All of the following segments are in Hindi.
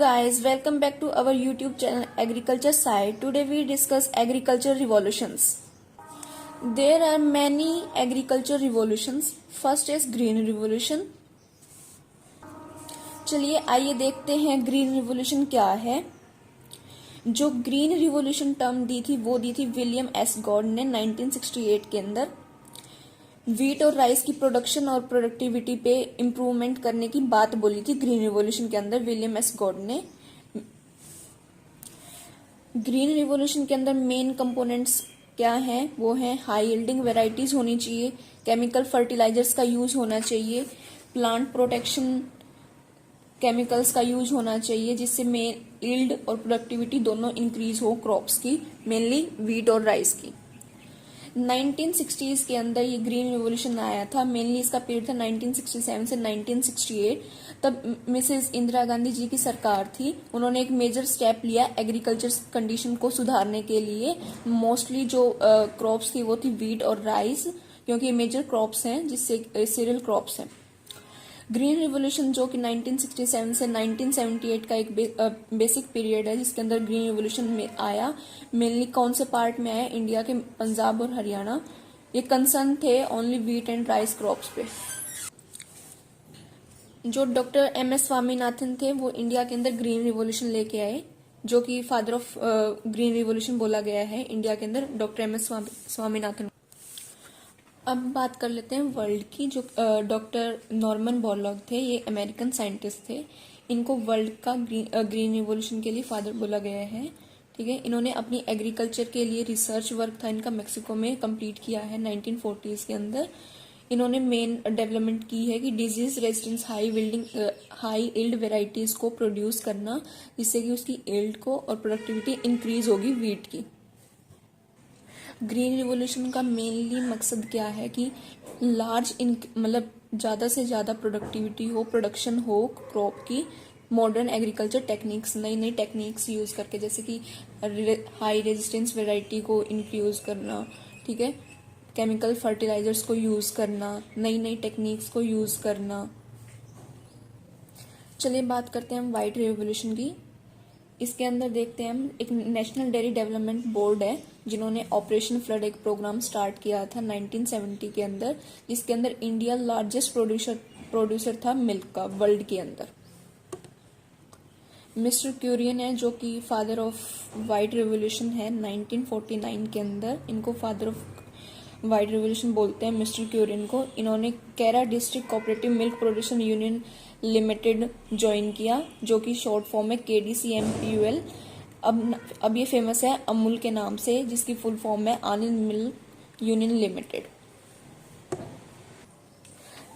guys, welcome back to our YouTube channel Agriculture Side. Today we discuss agriculture revolutions. There are many agriculture revolutions. First is green revolution. चलिए आइए देखते हैं ग्रीन रिवॉल्यूशन क्या है। जो ग्रीन रिवॉल्यूशन टर्म दी थी वो दी थी विलियम एस गॉड ने 1968 के अंदर। वीट और राइस की प्रोडक्शन और प्रोडक्टिविटी पे इम्प्रूवमेंट करने की बात बोली थी ग्रीन रिवॉल्यूशन के अंदर विलियम एस गॉड ने। ग्रीन रिवॉल्यूशन के अंदर मेन कंपोनेंट्स क्या हैं? वो हैं हाई यील्डिंग वेराइटीज होनी चाहिए, केमिकल फर्टिलाइजर्स का यूज होना चाहिए, प्लांट प्रोटेक्शन केमिकल्स का यूज होना चाहिए जिससे मेन यील्ड और प्रोडक्टिविटी दोनों इंक्रीज हो क्रॉप्स की, मेनली वीट और राइस की। 1960s के अंदर ये ग्रीन रिवॉल्यूशन आया था। मेनली इसका पीरियड था 1967 से 1968। तब मिसेस इंदिरा गांधी जी की सरकार थी। उन्होंने एक मेजर स्टेप लिया एग्रीकल्चर कंडीशन को सुधारने के लिए। मोस्टली जो क्रॉप्स थी वो थी वीट और राइस, क्योंकि ये मेजर क्रॉप्स हैं जिससे सीरियल क्रॉप्स हैं। ग्रीन रिवॉल्यूशन जो कि 1967 से 1978 का एक बेसिक पीरियड है जिसके अंदर ग्रीन रिवॉल्यूशन में आया। मेनली कौन से पार्ट में आया? इंडिया के पंजाब और हरियाणा। ये कंसर्न थे only wheat and rice crops पे। जो डॉक्टर MS स्वामीनाथन थे वो इंडिया के अंदर ग्रीन रिवॉल्यूशन लेके आए, जो कि फादर ऑफ ग्रीन रिवॉल्यूशन बोला गया है इंडिया के अंदर डॉक्टर MS स्वामीनाथन। अब बात कर लेते हैं वर्ल्ड की। जो डॉक्टर नॉर्मन बोरलॉग थे ये अमेरिकन साइंटिस्ट थे। इनको वर्ल्ड का ग्रीन रिवॉल्यूशन के लिए फादर बोला गया है। ठीक है, इन्होंने अपनी एग्रीकल्चर के लिए रिसर्च वर्क था इनका मैक्सिको में कंप्लीट किया है 1940s के अंदर। इन्होंने मेन डेवलपमेंट की है कि disease resistance high yield varieties को प्रोड्यूस करना, जिससे कि उसकी यील्ड को और प्रोडक्टिविटी इंक्रीज होगी वीट की। ग्रीन रिवॉल्यूशन का मेनली मकसद क्या है कि लार्ज मतलब ज्यादा से ज्यादा प्रोडक्टिविटी हो, प्रोडक्शन हो क्रॉप की, मॉडर्न एग्रीकल्चर टेक्निक्स, नई नई टेक्निक्स यूज करके, जैसे कि हाई रेजिस्टेंस वेराइटी को इंक्रीज करना, ठीक है, केमिकल फर्टिलाइजर्स को यूज करना, नई नई टेक्निक्स को यूज करना। चलिए बात करते हैं हम व्हाइट रिवॉल्यूशन की। इसके अंदर देखते हैं हम एक नेशनल डेयरी डेवलपमेंट बोर्ड है जिन्होंने ऑपरेशन फ्लड एक प्रोग्राम स्टार्ट किया था 1970 के अंदर, जिसके अंदर इंडिया लार्जेस्ट प्रोड्यूसर था मिल्क का वर्ल्ड के अंदर। मिस्टर क्यूरियन है जो कि फादर ऑफ व्हाइट रिवॉल्यूशन है 1949 के अंदर। इनको फादर ऑफ व्हाइट रिवॉल्यूशन बोलते हैं मिस्टर क्यूरियन को। इन्होंने Kaira district cooperative milk producer union limited join किया, जो कि शॉर्ट फॉर्म है KDCMPUL। अब ये फेमस है अमूल के नाम से, जिसकी फुल फॉर्म है आनंद मिल्क यूनियन लिमिटेड।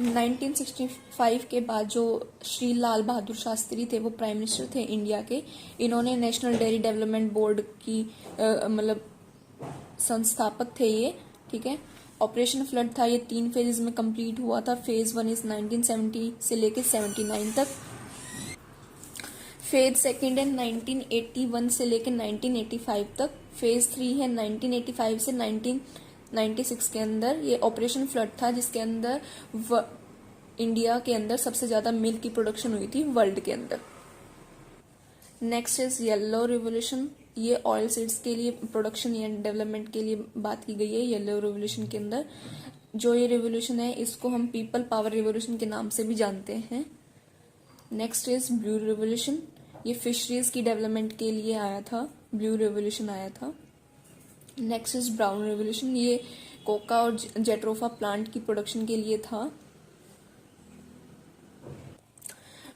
1965 के बाद जो श्री लाल बहादुर शास्त्री थे वो प्राइम मिनिस्टर थे इंडिया के। इन्होंने नेशनल डेयरी डेवलपमेंट बोर्ड की मतलब संस्थापक थे ये। ठीक है, ऑपरेशन फ्लड था, ये 3 फेजेस में कंप्लीट हुआ था। फेज 1 इज 1970 से लेकर 79 तक। फेज 2 है 1981 से लेकर 1985 तक। फेज 3 है 1985 से 1996 के अंदर। ये ऑपरेशन फ्लड था जिसके अंदर इंडिया के अंदर सबसे ज्यादा मिल्क की प्रोडक्शन हुई थी वर्ल्ड के अंदर। Next is yellow revolution. ये ऑयल सीड्स के लिए प्रोडक्शन या डेवलपमेंट के लिए बात की गई है येलो रिवॉल्यूशन के अंदर। जो ये रिवॉल्यूशन है इसको हम पीपल पावर रिवॉल्यूशन के नाम से भी जानते हैं। Next is blue revolution. ये फिशरीज की डेवलपमेंट के लिए आया था, ब्लू रिवॉल्यूशन आया था। Next is brown revolution. ये कोका और जेट्रोफा प्लांट की प्रोडक्शन के लिए था।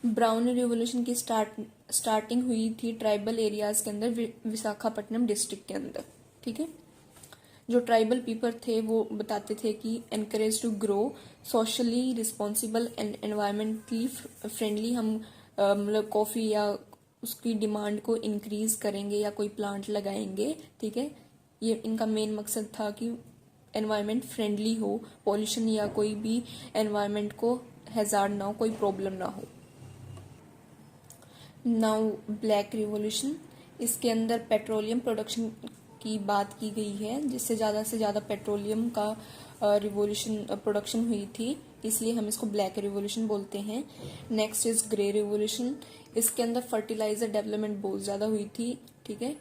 ब्राउन रिवॉल्यूशन की स्टार्टिंग हुई थी ट्राइबल एरियाज के अंदर, विशाखापट्टनम डिस्ट्रिक्ट के अंदर। ठीक है, जो ट्राइबल पीपल थे वो बताते थे कि encourage to grow socially responsible and environmentally friendly. हम मतलब कॉफी या उसकी डिमांड को इंक्रीज करेंगे या कोई प्लांट लगाएंगे। ठीक है, ये इनका मेन मकसद था कि एनवायरमेंट फ्रेंडली हो, पॉल्यूशन या कोई भी एनवायरमेंट को हैजार्ड ना हो, कोई प्रॉब्लम ना हो। Now black revolution. इसके अंदर पेट्रोलियम प्रोडक्शन की बात की गई है, जिससे ज्यादा पेट्रोलियम का रिवॉल्यूशन प्रोडक्शन हुई थी, इसलिए हम इसको ब्लैक रिवॉल्यूशन बोलते हैं। नेक्स्ट इज ग्रे रिवॉल्यूशन, इसके अंदर फर्टिलाइजर डेवलपमेंट बहुत ज्यादा हुई थी, ठीक है,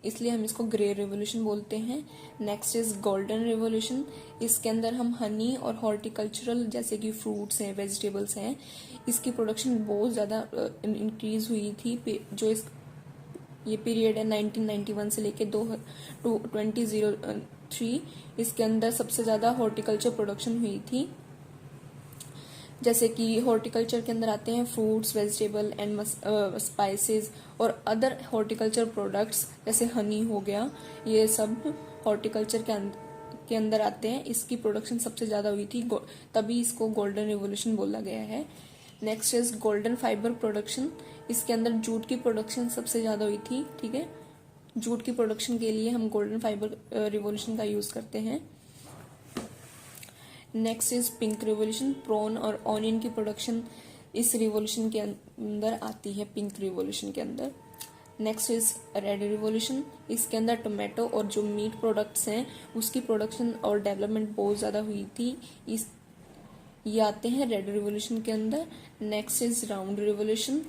इसलिए हम इसको ग्रे रिवॉल्यूशन बोलते हैं। नेक्स्ट इज गोल्डन रिवॉल्यूशन, इसके अंदर हम हनी और हॉर्टिकल्चरल जैसे कि फ्रूट्स हैं, वेजिटेबल्स हैं, इसकी प्रोडक्शन बहुत ज़्यादा इंक्रीज हुई थी। जो ये पीरियड है 1991 से लेके 2003, इसके अंदर सबसे ज़्यादा हॉर्टिकल्चर प्रोडक्शन हुई थी। जैसे कि हॉर्टिकल्चर के अंदर आते हैं फ्रूट्स, वेजिटेबल एंड स्पाइसेस और अदर हॉर्टिकल्चर प्रोडक्ट्स जैसे हनी हो गया, ये सब हॉर्टिकल्चर के अंदर आते हैं। इसकी प्रोडक्शन सबसे ज़्यादा हुई थी, तभी इसको गोल्डन रिवॉल्यूशन बोला गया है। Next is golden fibre production, इसके अंदर जूट की प्रोडक्शन सबसे ज़्यादा हुई थी, ठीक है, जूट की प्रोडक्शन के लिए हम गोल्डन फाइबर रिवॉल्यूशन का यूज़ करते हैं। Next is pink revolution, prawn और ऑनियन की प्रोडक्शन इस रिवॉल्यूशन के अंदर आती है, पिंक रिवॉल्यूशन के अंदर। नेक्स्ट इज रेड रिवॉल्यूशन, इसके अंदर टोमेटो और जो मीट प्रोडक्ट्स हैं उसकी प्रोडक्शन और डेवलपमेंट बहुत ज़्यादा हुई थी, ये आते हैं रेड रिवॉल्यूशन के अंदर। नेक्स्ट इज राउंड रिवॉल्यूशन,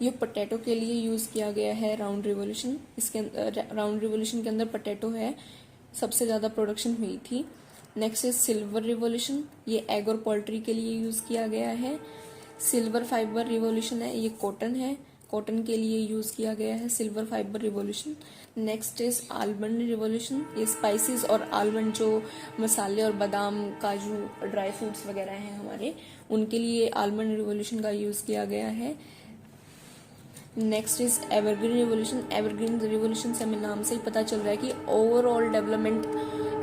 ये पोटैटो के लिए यूज़ किया गया है राउंड रिवॉल्यूशन। इसके राउंड रिवॉल्यूशन के अंदर पोटैटो है, सबसे ज़्यादा प्रोडक्शन हुई थी। नेक्स्ट इज सिल्वर रिवॉल्यूशन, ये एग और पोल्ट्री के लिए यूज़ किया गया है। सिल्वर फाइबर रिवॉल्यूशन है, ये कॉटन है, कॉटन के लिए यूज़ किया गया है silver fibre revolution. Next is almond revolution, ये स्पाइसेस और आलमंड जो मसाले और बादाम, काजू, ड्राई फ्रूट्स वगैरह हैं हमारे, उनके लिए आलमंड रिवॉल्यूशन का यूज़ किया गया है। Next is evergreen revolution, evergreen revolution से हमें नाम से ही पता चल रहा है कि ओवरऑल डेवलपमेंट,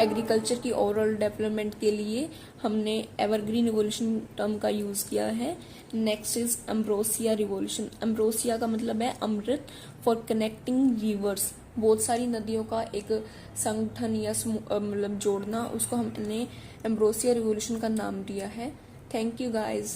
एग्रीकल्चर की ओवरऑल डेवलपमेंट के लिए हमने एवरग्रीन रिवॉल्यूशन टर्म का यूज किया है। Next is ambrosia revolution, ambrosia का मतलब है अमृत फॉर कनेक्टिंग रिवर्स, बहुत सारी नदियों का एक संगठन या मतलब जोड़ना, उसको हमने एम्ब्रोसिया रिवॉल्यूशन का नाम दिया है। Thank you guys.